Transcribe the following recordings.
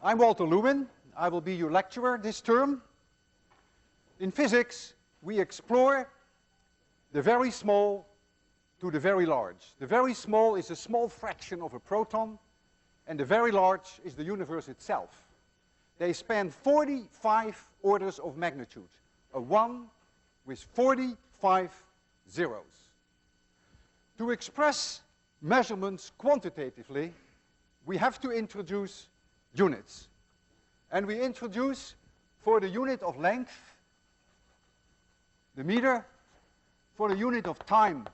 I'm Walter Lewin. I will be your lecturer this term. In physics, we explore the very small to the very large. The very small is a small fraction of a proton, and the very large is the universe itself. They span 45 orders of magnitude, a 1 with 45 zeros. To express measurements quantitatively, we have to introduce units. And we introduce, for the unit of length, the meter, for the unit of time,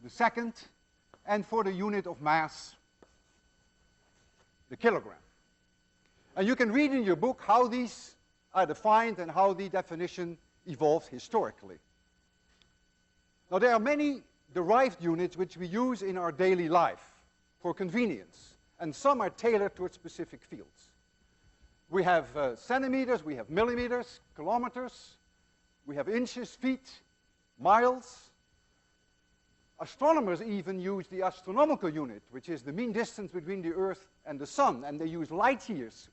the second, and for the unit of mass, the kilogram. And you can read in your book how these are defined and how the definition evolved historically. Now, there are many derived units which we use in our daily life for convenience, and some are tailored towards specific fields. We have centimeters, we have millimeters, kilometers, we have inches, feet, miles. Astronomers even use the astronomical unit, which is the mean distance between the Earth and the Sun, and they use light years,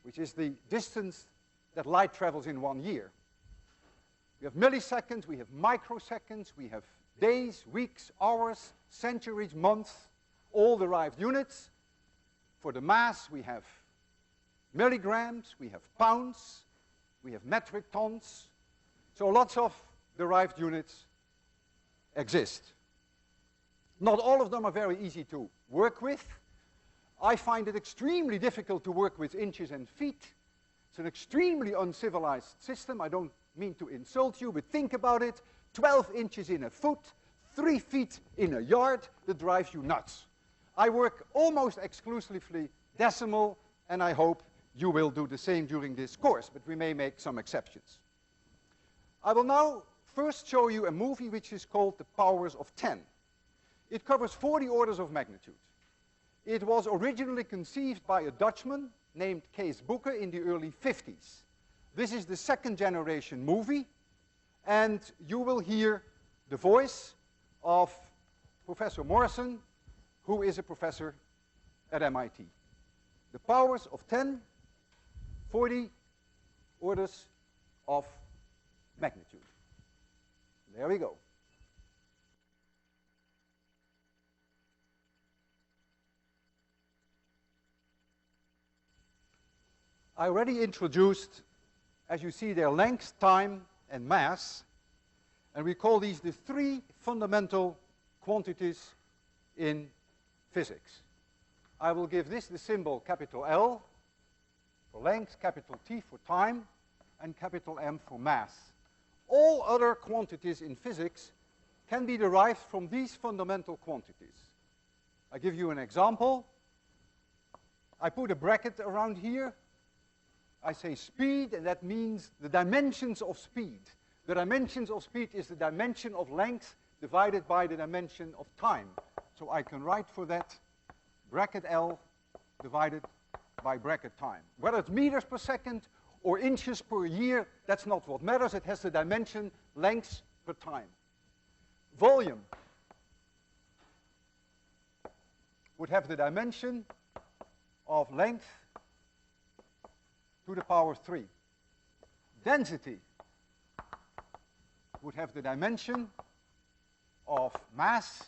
which is the distance that light travels in 1 year. We have milliseconds, we have microseconds, we have days, weeks, hours, centuries, months, all derived units. For the mass, we have milligrams, we have pounds, we have metric tons. So lots of derived units exist. Not all of them are very easy to work with. I find it extremely difficult to work with inches and feet. It's an extremely uncivilized system. I don't mean to insult you, but think about it. 12 inches in a foot, 3 feet in a yard, that drives you nuts. I work almost exclusively decimal, and I hope you will do the same during this course, but we may make some exceptions. I will now first show you a movie which is called The Powers of 10. It covers 40 orders of magnitude. It was originally conceived by a Dutchman named Kees Boeke in the early 50s. This is the second generation movie, and you will hear the voice of Professor Morrison, who is a professor at MIT. The powers of 10, 40 orders of magnitude. There we go. I already introduced, as you see, their length, time, and mass, and we call these the 3 fundamental quantities in physics. I will give this the symbol capital L for length, capital T for time, and capital M for mass. All other quantities in physics can be derived from these fundamental quantities. I give you an example. I put a bracket around here. I say speed, and that means the dimensions of speed. The dimensions of speed is the dimension of length divided by the dimension of time. So I can write for that bracket L divided by bracket time. Whether it's meters per second or inches per year, that's not what matters. It has the dimension length per time. Volume would have the dimension of length to the power 3. Density would have the dimension of mass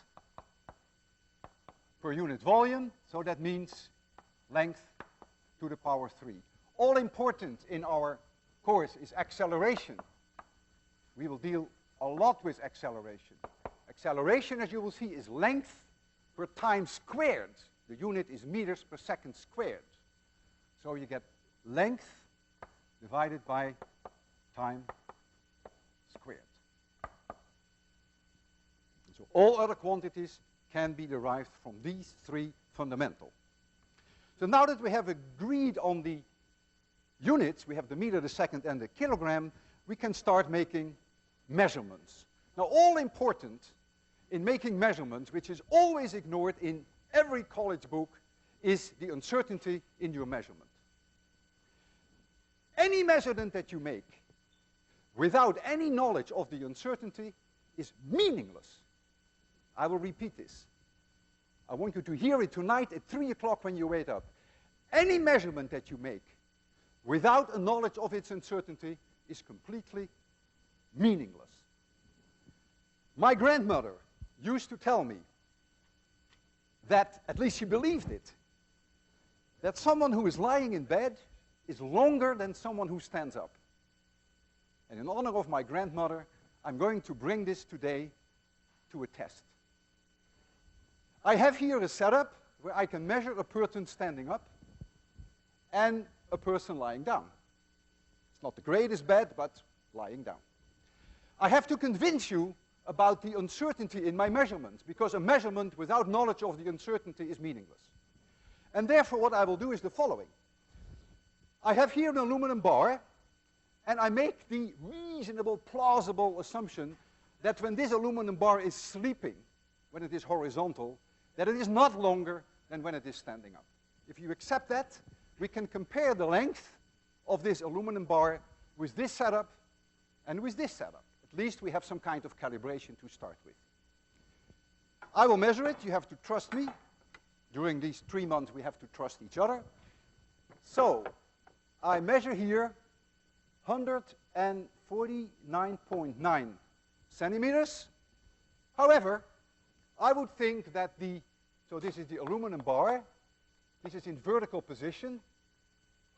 per unit volume, so that means length to the power 3. All important in our course is acceleration. We will deal a lot with acceleration. Acceleration, as you will see, is length per time squared. The unit is meters per second squared. So you get length divided by time squared. So all other quantities can be derived from these 3 fundamental. So now that we have agreed on the units, we have the meter, the second, and the kilogram, we can start making measurements. Now, all important in making measurements, which is always ignored in every college book, is the uncertainty in your measurement. Any measurement that you make without any knowledge of the uncertainty is meaningless. I will repeat this. I want you to hear it tonight at 3 o'clock when you wake up. Any measurement that you make without a knowledge of its uncertainty is completely meaningless. My grandmother used to tell me that, at least she believed it, that someone who is lying in bed is longer than someone who stands up. And in honor of my grandmother, I'm going to bring this today to a test. I have here a setup where I can measure a person standing up and a person lying down. It's not the greatest bed, but lying down. I have to convince you about the uncertainty in my measurements, because a measurement without knowledge of the uncertainty is meaningless. And therefore what I will do is the following. I have here an aluminum bar, and I make the reasonable, plausible assumption that when this aluminum bar is sleeping, when it is horizontal, that it is not longer than when it is standing up. If you accept that, we can compare the length of this aluminum bar with this setup and with this setup. At least we have some kind of calibration to start with. I will measure it. You have to trust me. During these 3 months, we have to trust each other. So I measure here 149.9 centimeters. However, I would think that so this is the aluminum bar. This is in vertical position,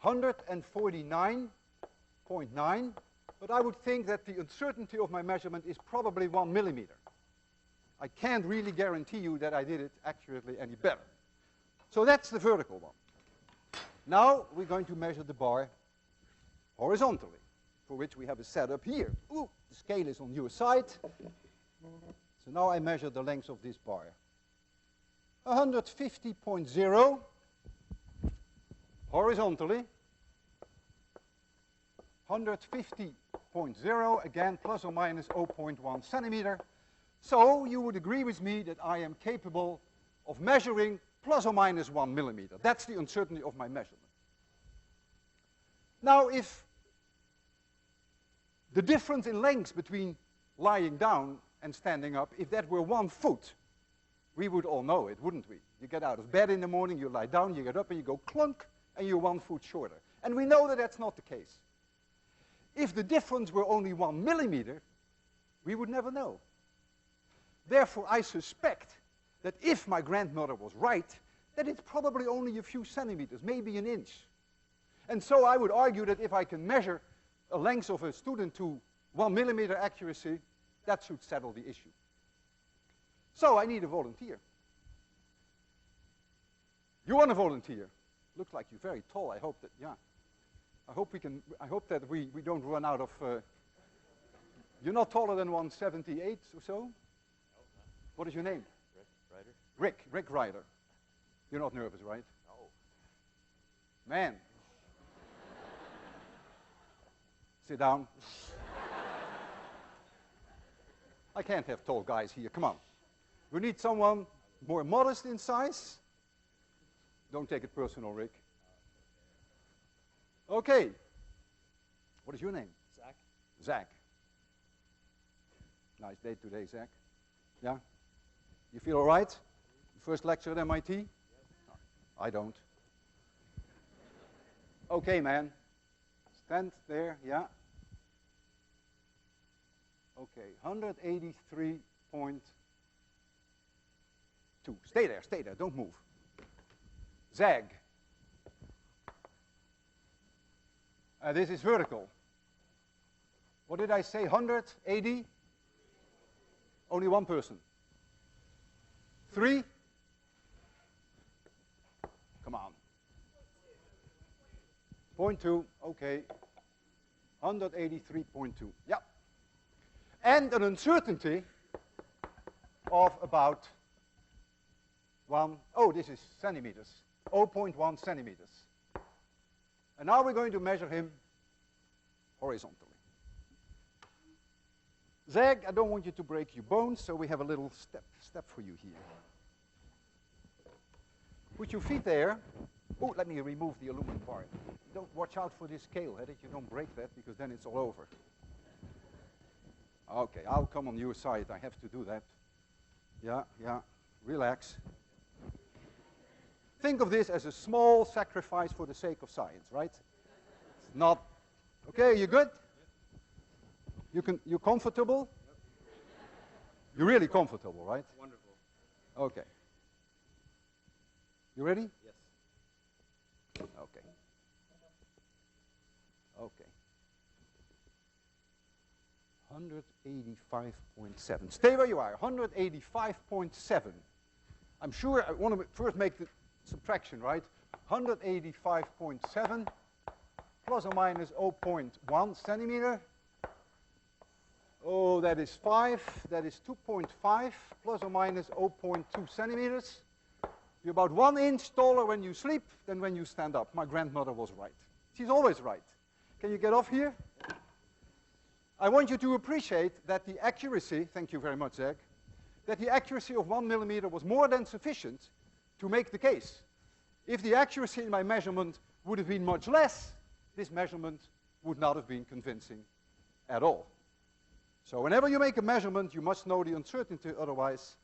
149.9. But I would think that the uncertainty of my measurement is probably 1 millimeter. I can't really guarantee you that I did it accurately any better. So that's the vertical one. Now we're going to measure the bar horizontally, for which we have a setup here. Ooh, the scale is on your side. So now I measure the length of this bar. 150.0 horizontally. 150.0, again, plus or minus 0.1 centimeter. So you would agree with me that I am capable of measuring plus or minus 1 millimeter. That's the uncertainty of my measurement. Now, if the difference in length between lying down and standing up, if that were 1 foot, we would all know it, wouldn't we? You get out of bed in the morning, you lie down, you get up, and you go clunk, and you're 1 foot shorter. And we know that that's not the case. If the difference were only 1 millimeter, we would never know. Therefore, I suspect that if my grandmother was right, that it's probably only a few centimeters, maybe an inch. And so I would argue that if I can measure a length of a student to 1 millimeter accuracy, that should settle the issue. So I need a volunteer. You want a volunteer? Looks like you're very tall. I hope that, yeah. I hope that we don't run out of, you're not taller than 178 or so? No, what is your name? Rick Ryder. Rick Ryder. You're not nervous, right? No. Man. Sit down. I can't have tall guys here, come on. We need someone more modest in size. Don't take it personal, Rick. Okay. What is your name? Zach. Zach. Nice day today, Zach. Yeah? You feel all right? First lecture at MIT? Yep. I don't. Okay, man. Stand there, yeah. Okay, 183.2. Stay there, don't move. Zag. This is vertical. What did I say, 180? Only one person. 3? Come on. 0.2, okay. 183.2, yeah. And an uncertainty of about this is centimeters, 0.1 centimeters. And now we're going to measure him horizontally. Zag, I don't want you to break your bones, so we have a little step for you here. Put your feet there. Oh, let me remove the aluminum bar. Don't watch out for this scale, that you don't break that, because then it's all over. Okay, I'll come on your side. I have to do that. Yeah, relax. think of this as a small sacrifice for the sake of science, right? It's not, okay, you good? You're comfortable? You're really comfortable, right? Wonderful. Okay. You ready? Yes. Okay. Okay. 185.7. Stay where you are. 185.7. I'm sure I want to first make the subtraction, right? 185.7 plus or minus 0.1 centimeter. Oh, that is 5. That is 2.5 plus or minus 0.2 centimeters. You're about 1 inch taller when you sleep than when you stand up. My grandmother was right. She's always right. Can you get off here? I want you to appreciate that the accuracy, thank you very much, Zach, that the accuracy of 1 millimeter was more than sufficient to make the case. If the accuracy in my measurement would have been much less, this measurement would not have been convincing at all. So whenever you make a measurement, you must know the uncertainty, otherwise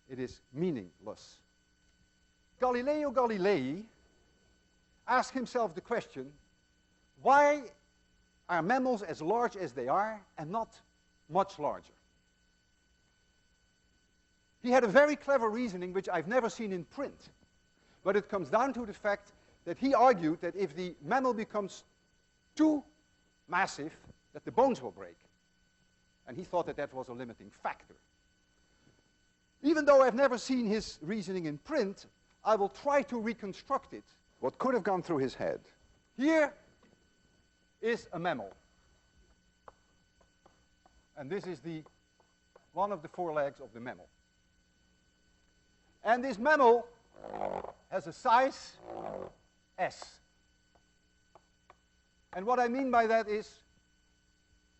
it is meaningless. Galileo Galilei asked himself the question, why are mammals as large as they are and not much larger? He had a very clever reasoning which I've never seen in print, but it comes down to the fact that he argued that if the mammal becomes too massive, that the bones will break. And he thought that that was a limiting factor. Even though I've never seen his reasoning in print, I will try to reconstruct it, what could have gone through his head. Here is a mammal. And this is one of the 4 legs of the mammal. And this mammal has a size S. And what I mean by that is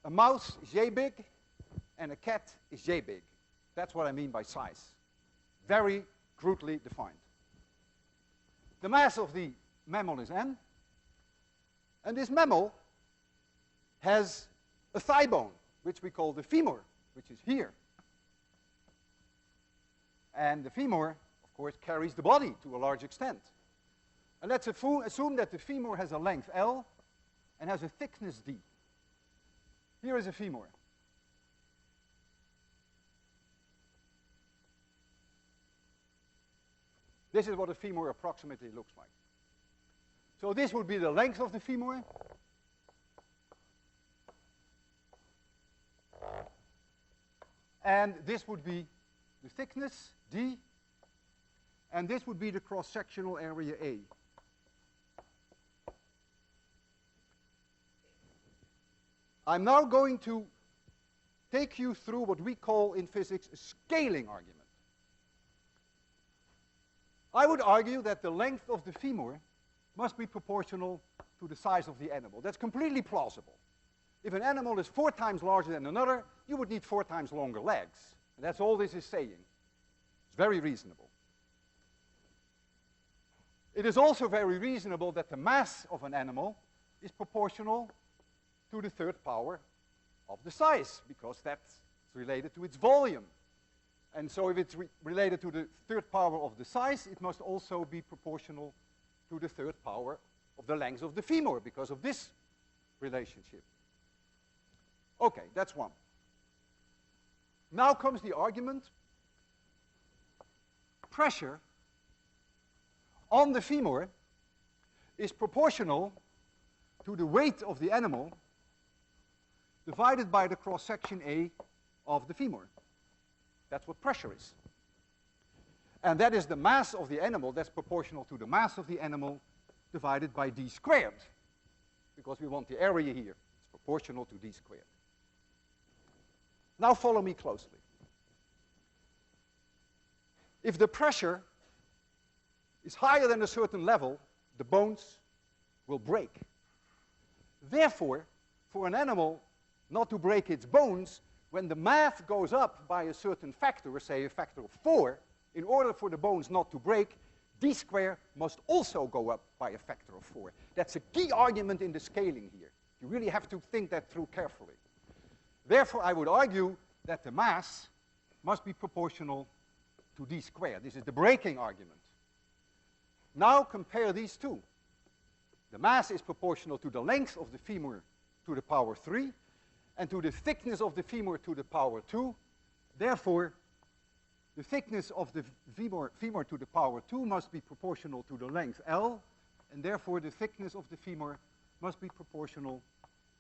a mouse is yay big and a cat is yay big. That's what I mean by size. Very crudely defined. The mass of the mammal is m. And this mammal has a thigh bone, which we call the femur, which is here. And the femur, of course, carries the body to a large extent. And let's assume that the femur has a length L and has a thickness D. Here is a femur. This is what a femur approximately looks like. So this would be the length of the femur. And this would be the thickness, D. And this would be the cross-sectional area, A. I'm now going to take you through what we call in physics a scaling argument. I would argue that the length of the femur must be proportional to the size of the animal. That's completely plausible. If an animal is 4 times larger than another, you would need 4 times longer legs. And that's all this is saying. It's very reasonable. It is also very reasonable that the mass of an animal is proportional to the 3rd power of the size, because that's related to its volume. And so if it's related to the 3rd power of the size, it must also be proportional to the 3rd power of the length of the femur, because of this relationship. Okay, that's one. Now comes the argument. Pressure on the femur is proportional to the weight of the animal divided by the cross-section A of the femur. That's what pressure is. And that is the mass of the animal that's proportional to the mass of the animal divided by d squared. Because we want the area here. It's proportional to d squared. Now follow me closely. If the pressure is higher than a certain level, the bones will break. Therefore, for an animal not to break its bones, when the mass goes up by a certain factor, say a factor of 4, in order for the bones not to break, d squared must also go up by a factor of 4. That's a key argument in the scaling here. You really have to think that through carefully. Therefore, I would argue that the mass must be proportional to d squared. This is the breaking argument. Now compare these two. The mass is proportional to the length of the femur to the power 3 and to the thickness of the femur to the power 2. Therefore, the thickness of the femur to the power 2 must be proportional to the length L, and therefore the thickness of the femur must be proportional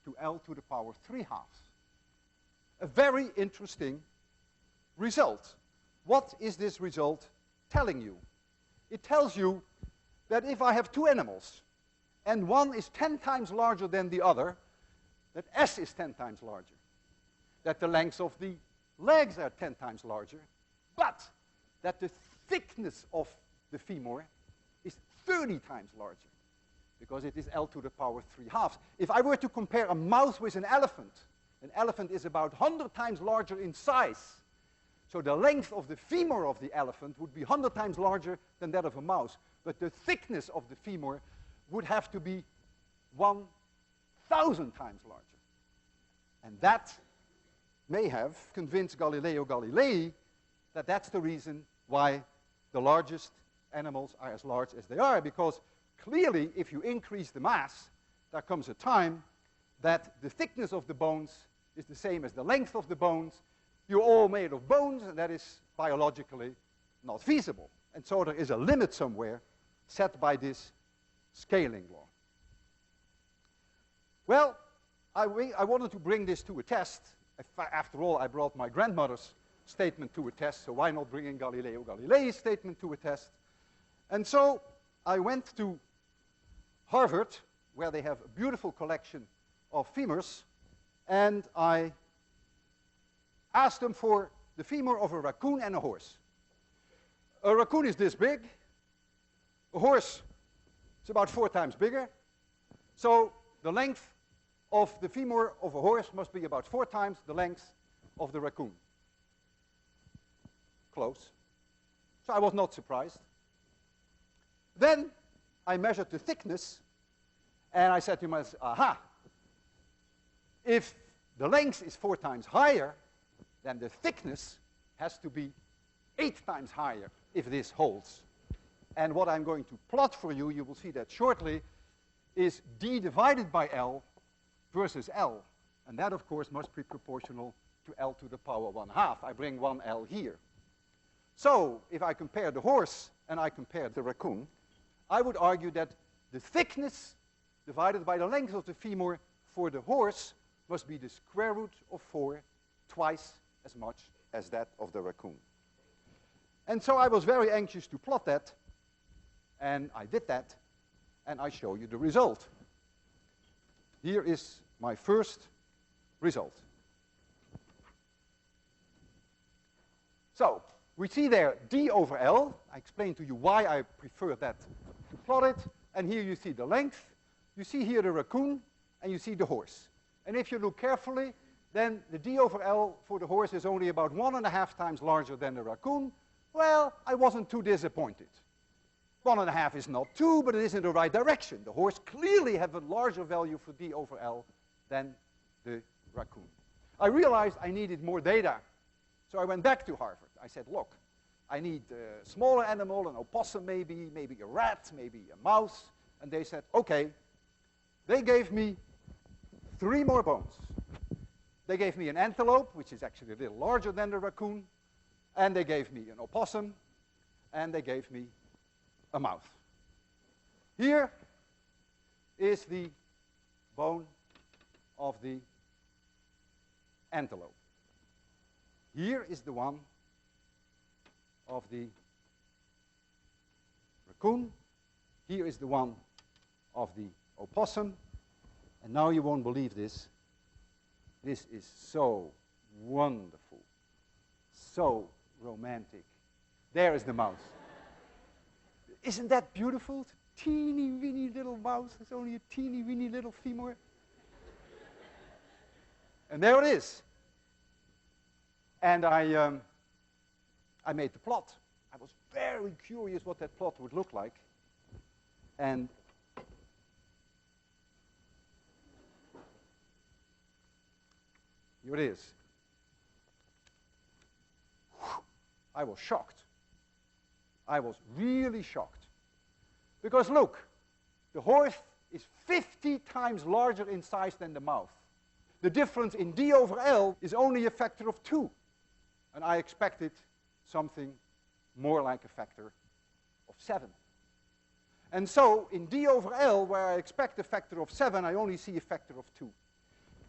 to L to the power 3/2. A very interesting result. What is this result telling you? It tells you that if I have two animals, and one is 10 times larger than the other, that S is 10 times larger. That the lengths of the legs are 10 times larger, but that the thickness of the femur is 30 times larger, because it is L to the power 3/2. If I were to compare a mouse with an elephant is about 100 times larger in size. So the length of the femur of the elephant would be 100 times larger than that of a mouse. But the thickness of the femur would have to be 1,000 times larger. And that may have convinced Galileo Galilei that that's the reason why the largest animals are as large as they are, because clearly if you increase the mass, there comes a time that the thickness of the bones is the same as the length of the bones. You're all made of bones, and that is biologically not feasible. And so there is a limit somewhere set by this scaling law. Well, I wanted to bring this to a test. After all, I brought my grandmother's statement to a test, so why not bring in Galileo Galilei's statement to a test? And so I went to Harvard, where they have a beautiful collection of femurs, and I asked them for the femur of a raccoon and a horse. A raccoon is this big. A horse is about 4 times bigger. So the length of the femur of a horse must be about 4 times the length of the raccoon. Close. So I was not surprised. Then I measured the thickness, and I said to myself, aha, if the length is 4 times higher, then the thickness has to be 8 times higher if this holds. And what I'm going to plot for you, you will see that shortly, is d divided by L versus L. And that, of course, must be proportional to L to the power 1/2. I bring 1 L here. So if I compare the horse and I compare the raccoon, I would argue that the thickness divided by the length of the femur for the horse must be the square root of 4, twice as much as that of the raccoon. And so I was very anxious to plot that, and I did that, and I show you the result. Here is my first result. So we see there d over L. I explained to you why I prefer that to plot it. And here you see the length. You see here the raccoon, and you see the horse. And if you look carefully, then the d over L for the horse is only about 1.5 times larger than the raccoon. Well, I wasn't too disappointed. 1.5 is not 2, but it is in the right direction. The horse clearly has a larger value for d over L than the raccoon. I realized I needed more data, so I went back to Harvard. I said, look, I need a smaller animal, an opossum maybe a rat, maybe a mouse. And they said, okay. They gave me 3 more bones. They gave me an antelope, which is actually a little larger than the raccoon, and they gave me an opossum, and they gave me a mouse. Here is the bone of the antelope. Here is the one of the raccoon. Here is the one of the opossum. And now you won't believe this. This is so wonderful, so romantic. There is the mouse. Isn't that beautiful? Teeny weeny little mouse. It's only a teeny weeny little femur. And there it is. And I made the plot. I was very curious what that plot would look like. And here it is. I was shocked. I was really shocked. Because look, the horse is 50 times larger in size than the mouth. The difference in d over L is only a factor of 2. And I expected something more like a factor of 7. And so in d over L, where I expect a factor of 7, I only see a factor of 2.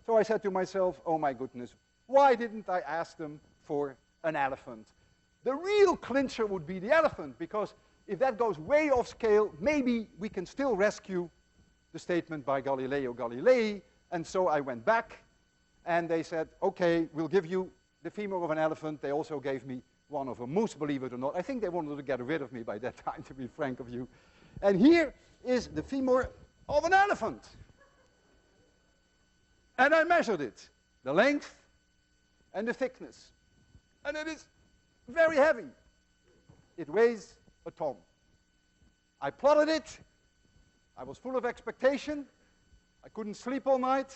So I said to myself, oh my goodness, why didn't I ask them for an elephant? The real clincher would be the elephant, because if that goes way off scale, maybe we can still rescue the statement by Galileo Galilei. And so I went back, and they said, okay, we'll give you the femur of an elephant. They also gave me one of a moose, believe it or not. I think they wanted to get rid of me by that time, to be frank of you. And here is the femur of an elephant. And I measured it, the length and the thickness. And it is very heavy. It weighs a ton. I plotted it. I was full of expectation. I couldn't sleep all night.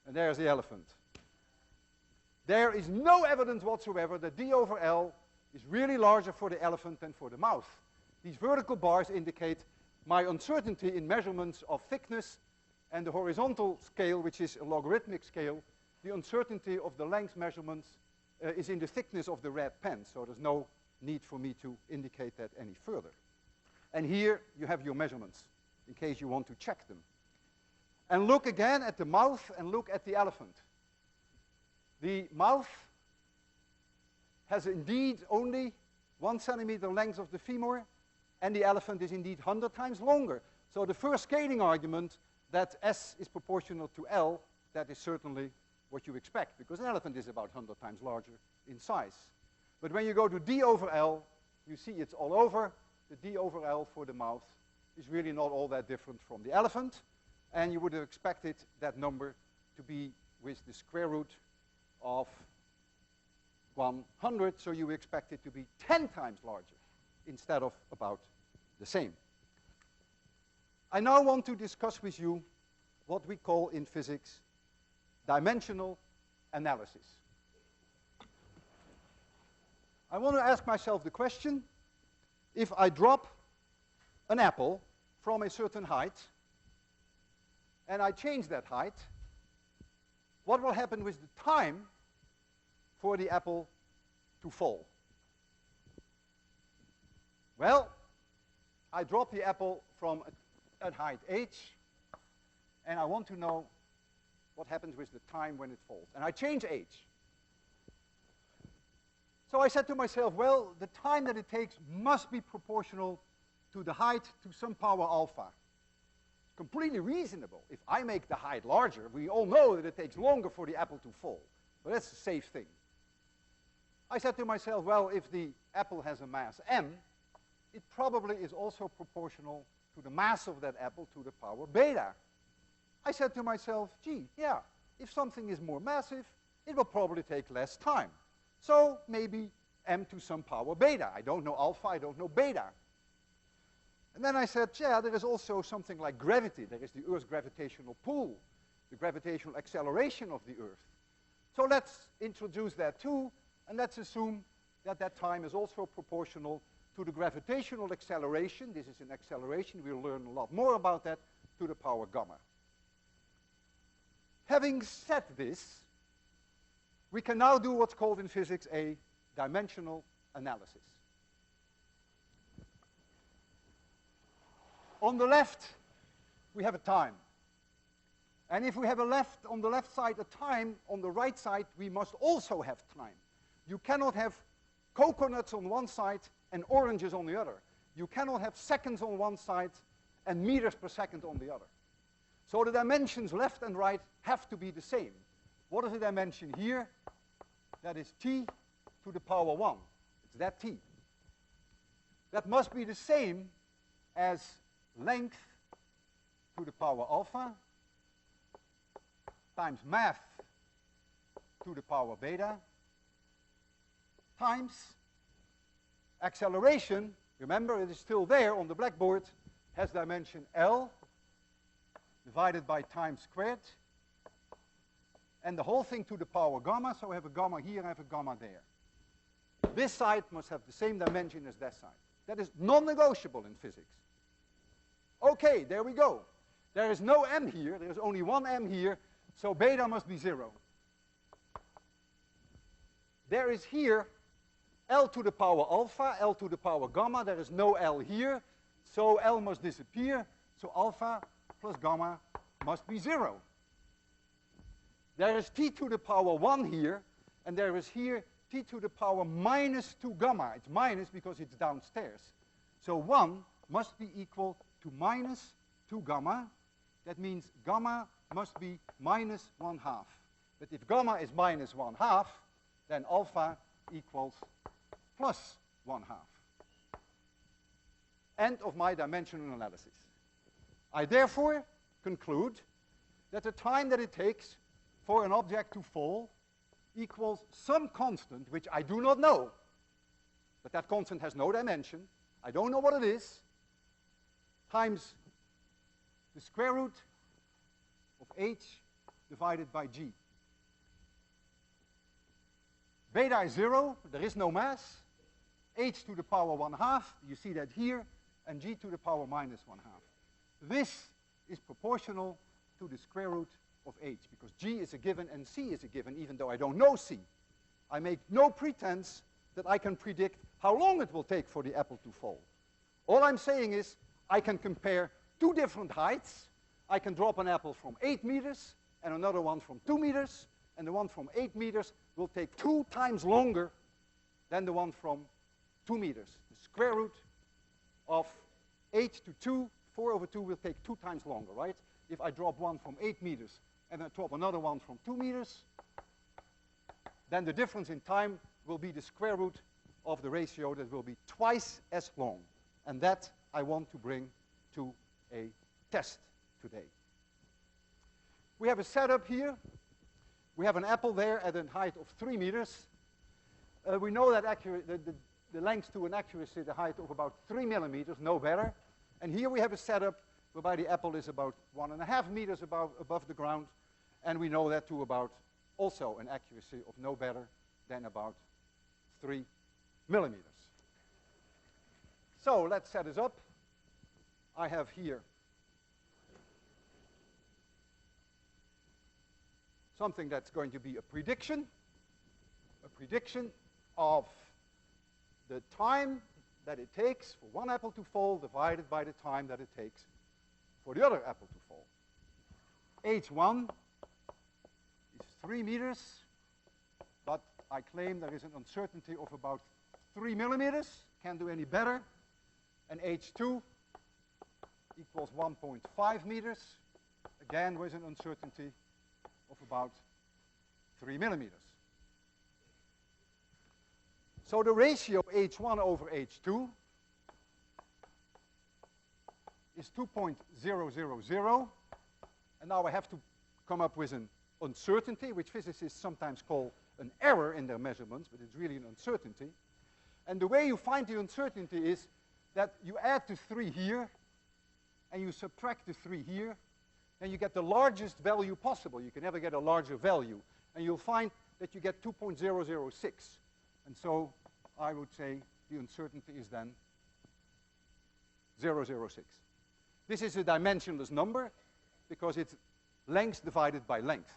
And there's the elephant. There is no evidence whatsoever that d over L is really larger for the elephant than for the mouth. These vertical bars indicate my uncertainty in measurements of thickness, and the horizontal scale, which is a logarithmic scale, the uncertainty of the length measurements is in the thickness of the red pen, so there's no need for me to indicate that any further. And here you have your measurements, in case you want to check them. And look again at the mouth and look at the elephant. The mouth has indeed only 1 centimeter length of the femur, and the elephant is indeed 100 times longer. So the first scaling argument that S is proportional to L, that is certainly what you expect, because an elephant is about 100 times larger in size. But when you go to d over L, you see it's all over. The d over L for the mouth is really not all that different from the elephant, and you would have expected that number to be with the square root of 100, so you expect it to be 10 times larger instead of about the same. I now want to discuss with you what we call in physics dimensional analysis. I want to ask myself the question, if I drop an apple from a certain height and I change that height, what will happen with the time for the apple to fall? Well, I drop the apple from at height h, and I want to know what happens with the time when it falls. And I change h. So I said to myself, well, the time that it takes must be proportional to the height to some power alpha. It's completely reasonable. If I make the height larger, we all know that it takes longer for the apple to fall. But that's a safe thing. I said to myself, well, if the apple has a mass m, it probably is also proportional to the mass of that apple to the power beta. I said to myself, gee, yeah, if something is more massive, it will probably take less time. So maybe m to some power beta. I don't know alpha, I don't know beta. And then I said, yeah, there is also something like gravity. There is the Earth's gravitational pull, the gravitational acceleration of the Earth. So let's introduce that too, and let's assume that that time is also proportional to the gravitational acceleration. This is an acceleration. We'll learn a lot more about that, to the power gamma. Having said this, we can now do what's called in physics a dimensional analysis. On the left, we have a time. And if we have on the left side a time, on the right side, we must also have time. You cannot have coconuts on one side and oranges on the other. You cannot have seconds on one side and meters per second on the other. So the dimensions left and right have to be the same. What is the dimension here? That is t to the power 1. It's that t. That must be the same as length to the power alpha times mass to the power beta times acceleration. Remember, it is still there on the blackboard, has dimension L divided by time squared, and the whole thing to the power gamma. So I have a gamma here, I have a gamma there. This side must have the same dimension as that side. That is non-negotiable in physics. Okay, there we go. There is no m here. There's only one m here. So beta must be 0. There is here L to the power alpha, L to the power gamma. There is no L here. So L must disappear. So alpha plus gamma must be 0. There is t to the power 1 here. And there is here t to the power minus 2 gamma. It's minus because it's downstairs. So 1 must be equal to minus 2 gamma. That means gamma must be minus 1/2. But if gamma is minus 1/2, then alpha equals plus 1/2. End of my dimensional analysis. I therefore conclude that the time that it takes for an object to fall equals some constant, which I do not know, but that constant has no dimension. I don't know what it is, times the square root of h divided by g. Beta is 0, there is no mass. H to the power 1/2, you see that here, and g to the power minus 1/2. This is proportional to the square root of h, because g is a given and c is a given, even though I don't know c. I make no pretense that I can predict how long it will take for the apple to fall. All I'm saying is I can compare two different heights. I can drop an apple from 8 meters and another one from 2 meters, and the one from 8 meters will take 2 times longer than the one from 2 meters. The square root of 8 to 2, 4 over 2 will take 2 times longer, right? If I drop one from 8 meters and I drop another one from 2 meters, then the difference in time will be the square root of the ratio that will be twice as long. And that I want to bring to a test today. We have a setup here. We have an apple there at a height of 3 meters. We know that the length to an accuracy, the height of about 3 millimeters, no better. And here we have a setup whereby the apple is about 1.5 meters above the ground. And we know that to about also an accuracy of no better than about 3 millimeters. So let's set this up. I have here something that's going to be a prediction of the time that it takes for one apple to fall divided by the time that it takes for the other apple to fall. H1 is 3 meters, but I claim there is an uncertainty of about 3 millimeters. Can't do any better. And H2 equals 1.5 meters, again with an uncertainty of about 3 millimeters. So the ratio H1 over H2 is 2.000, and now I have to come up with an uncertainty, which physicists sometimes call an error in their measurements, but it's really an uncertainty. And the way you find the uncertainty is that you add the 3 here, and you subtract the 3 here, and you get the largest value possible. You can never get a larger value. And you'll find that you get 2.006. And so I would say the uncertainty is then 0.06. This is a dimensionless number because it's length divided by length.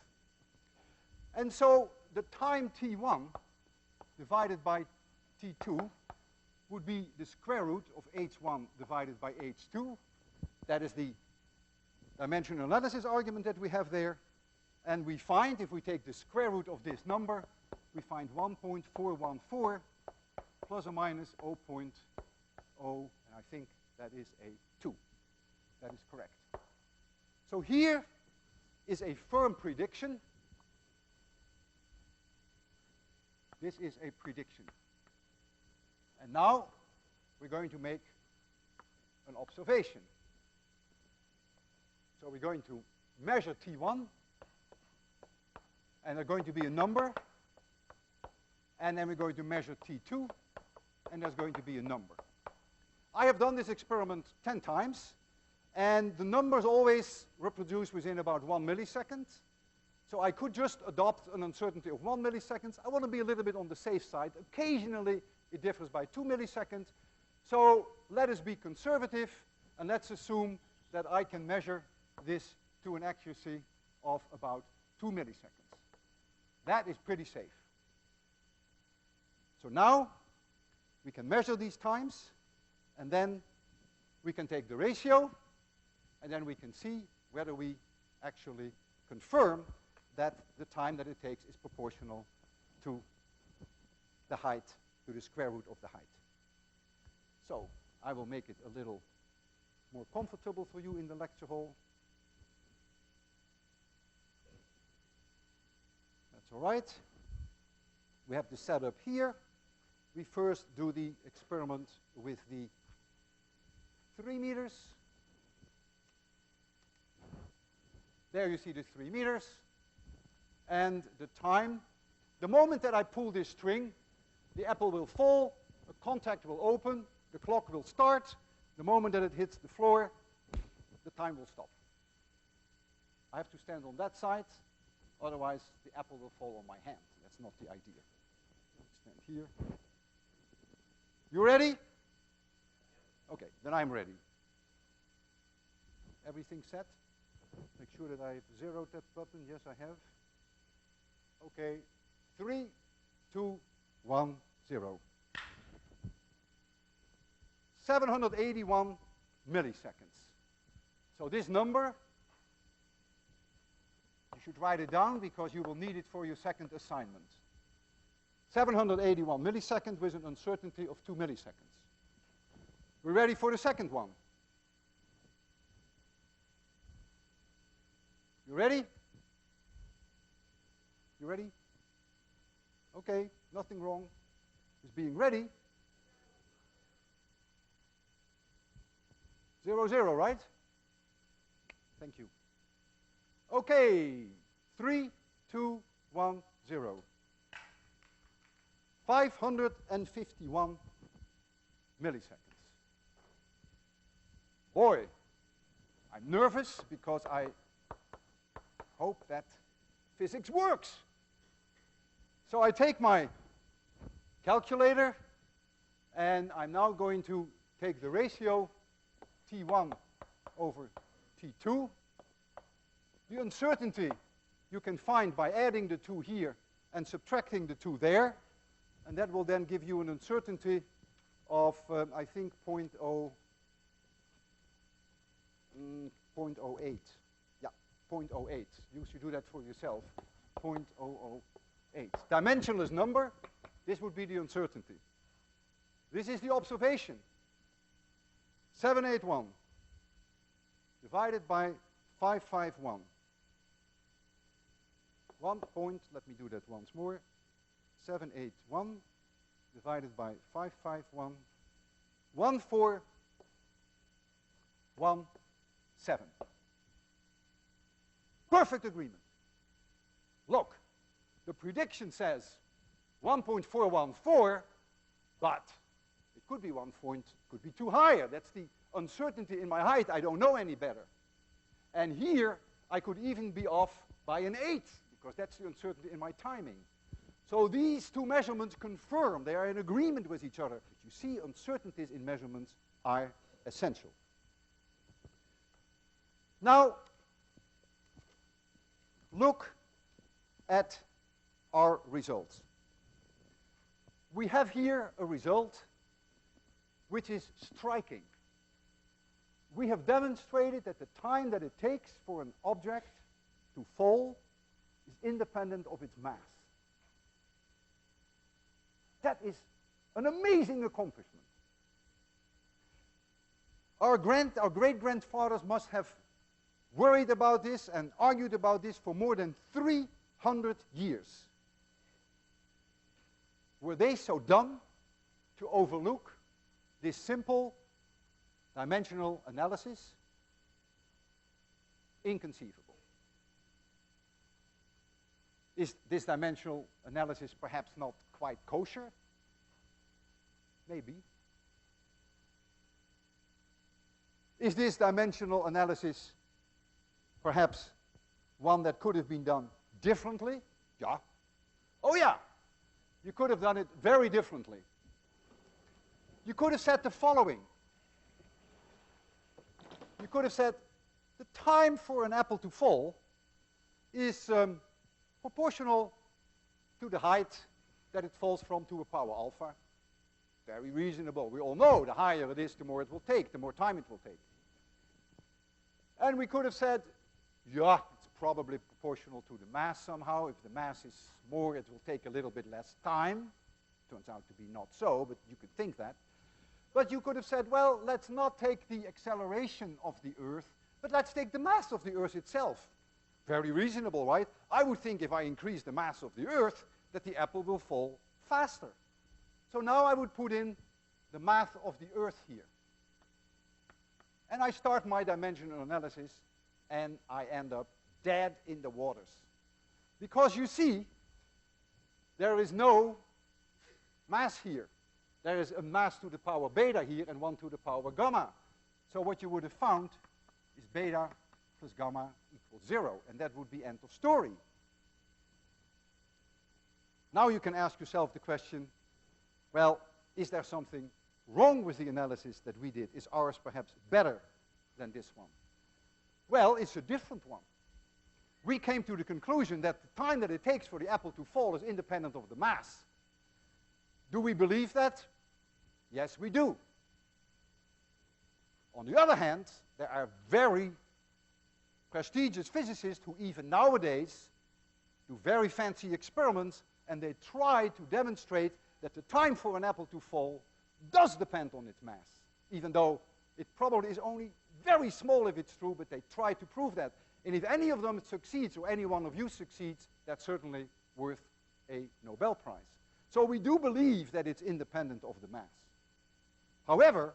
And so the time t1 divided by t2 would be the square root of h1 divided by h2. That is the dimensional analysis argument that we have there. And we find, if we take the square root of this number, we find 1.414 plus or minus 0.0, and I think that is a 2. That is correct. So here is a firm prediction. This is a prediction. And now we're going to make an observation. So we're going to measure T1, and there's going to be a number, and then we're going to measure T2, and there's going to be a number. I have done this experiment 10 times, and the numbers always reproduce within about 1 millisecond. So I could just adopt an uncertainty of 1 millisecond. I want to be a little bit on the safe side. Occasionally, it differs by 2 milliseconds. So let us be conservative, and let's assume that I can measure this to an accuracy of about 2 milliseconds. That is pretty safe. So now we can measure these times, and then we can take the ratio, and then we can see whether we actually confirm that the time that it takes is proportional to the height, to the square root of the height. So I will make it a little more comfortable for you in the lecture hall. That's all right. We have the setup here. We first do the experiment with the 3 meters. There you see the 3 meters. And the time, the moment that I pull this string, the apple will fall, a contact will open, the clock will start. The moment that it hits the floor, the time will stop. I have to stand on that side, otherwise the apple will fall on my hand. That's not the idea. Stand here. You ready? Okay, then I'm ready. Everything set? Make sure that I've zeroed that button. Yes, I have. Okay, 3, 2, 1, 0. 781 milliseconds. So this number, you should write it down because you will need it for your second assignment. 781 milliseconds with an uncertainty of 2 milliseconds. We're ready for the second one. You ready? You ready? Okay, nothing wrong with being ready. 0, 0, right? Thank you. Okay, 3, 2, 1, 0. 551 milliseconds. Boy, I'm nervous because I hope that physics works. So I take my calculator, and I'm now going to take the ratio T1 over T2. The uncertainty you can find by adding the 2 here and subtracting the 2 there, and that will then give you an uncertainty of, I think, 0.08. Yeah, 0.08. You should do that for yourself. 0.008. Dimensionless number, this would be the uncertainty. This is the observation. 781 divided by 551. 1 point, let me do that once more. 781 divided by 551. 1417. Perfect agreement. Look, the prediction says 1.414, but it could be 1 point, could be 2 higher. That's the uncertainty in my height. I don't know any better. And here, I could even be off by an 8, because that's the uncertainty in my timing. So these 2 measurements confirm they are in agreement with each other. You see, uncertainties in measurements are essential. Now, look at our results. We have here a result which is striking. We have demonstrated that the time that it takes for an object to fall is independent of its mass. That is an amazing accomplishment. Our great-grandfathers must have worried about this and argued about this for more than 300 years. Were they so dumb to overlook this simple dimensional analysis? Inconceivable. Is this dimensional analysis perhaps not quite kosher? Maybe. Is this dimensional analysis perhaps one that could have been done differently? Yeah. Oh yeah. You could have done it very differently. You could have said the following. You you could have said the time for an apple to fall is proportional to the height that it falls from to a power alpha. Very reasonable. We all know the higher it is, the more it will take, the more time it will take. And we could have said, yeah, it's probably proportional to the mass somehow. If the mass is more, it will take a little bit less time. Turns out to be not so, but you could think that. But you could have said, well, let's not take the acceleration of the Earth, but let's take the mass of the Earth itself. Very reasonable, right? I would think if I increase the mass of the Earth, that the apple will fall faster. So now I would put in the mass of the Earth here. And I start my dimensional analysis, and I end up dead in the waters. Because you see, there is no mass here. There is a mass to the power beta here and one to the power gamma. So what you would have found is beta plus gamma equals 0, and that would be end of story. Now you can ask yourself the question, well, is there something wrong with the analysis that we did? Is ours perhaps better than this one? Well, it's a different one. We came to the conclusion that the time that it takes for the apple to fall is independent of the mass. Do we believe that? Yes, we do. On the other hand, there are very prestigious physicists who even nowadays do very fancy experiments, and they try to demonstrate that the time for an apple to fall does depend on its mass, even though it probably is only very small if it's true, but they try to prove that. And if any of them succeeds, or any one of you succeeds, that's certainly worth a Nobel Prize. So we do believe that it's independent of the mass. However,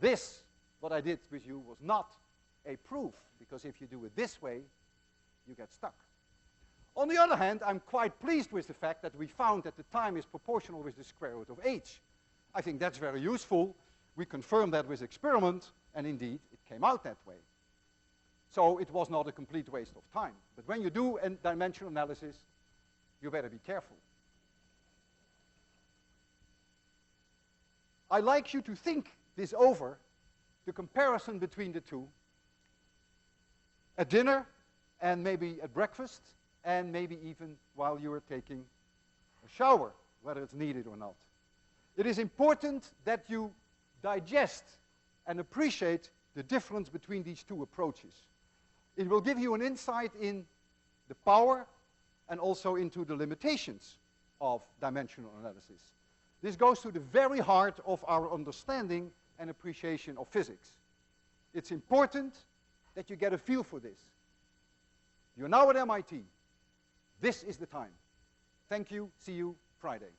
this, what I did with you, was not a proof, because if you do it this way, you get stuck. On the other hand, I'm quite pleased with the fact that we found that the time is proportional with the square root of h. I think that's very useful. We confirmed that with experiment, and indeed, it came out that way. So it was not a complete waste of time. But when you do a dimensional analysis, you better be careful. I'd like you to think this over, the comparison between the two, at dinner, and maybe at breakfast, and maybe even while you are taking a shower, whether it's needed or not. It is important that you digest and appreciate the difference between these two approaches. It will give you an insight in the power and also into the limitations of dimensional analysis. This goes to the very heart of our understanding and appreciation of physics. It's important that you get a feel for this. You're now at MIT. This is the time. Thank you. See you Friday.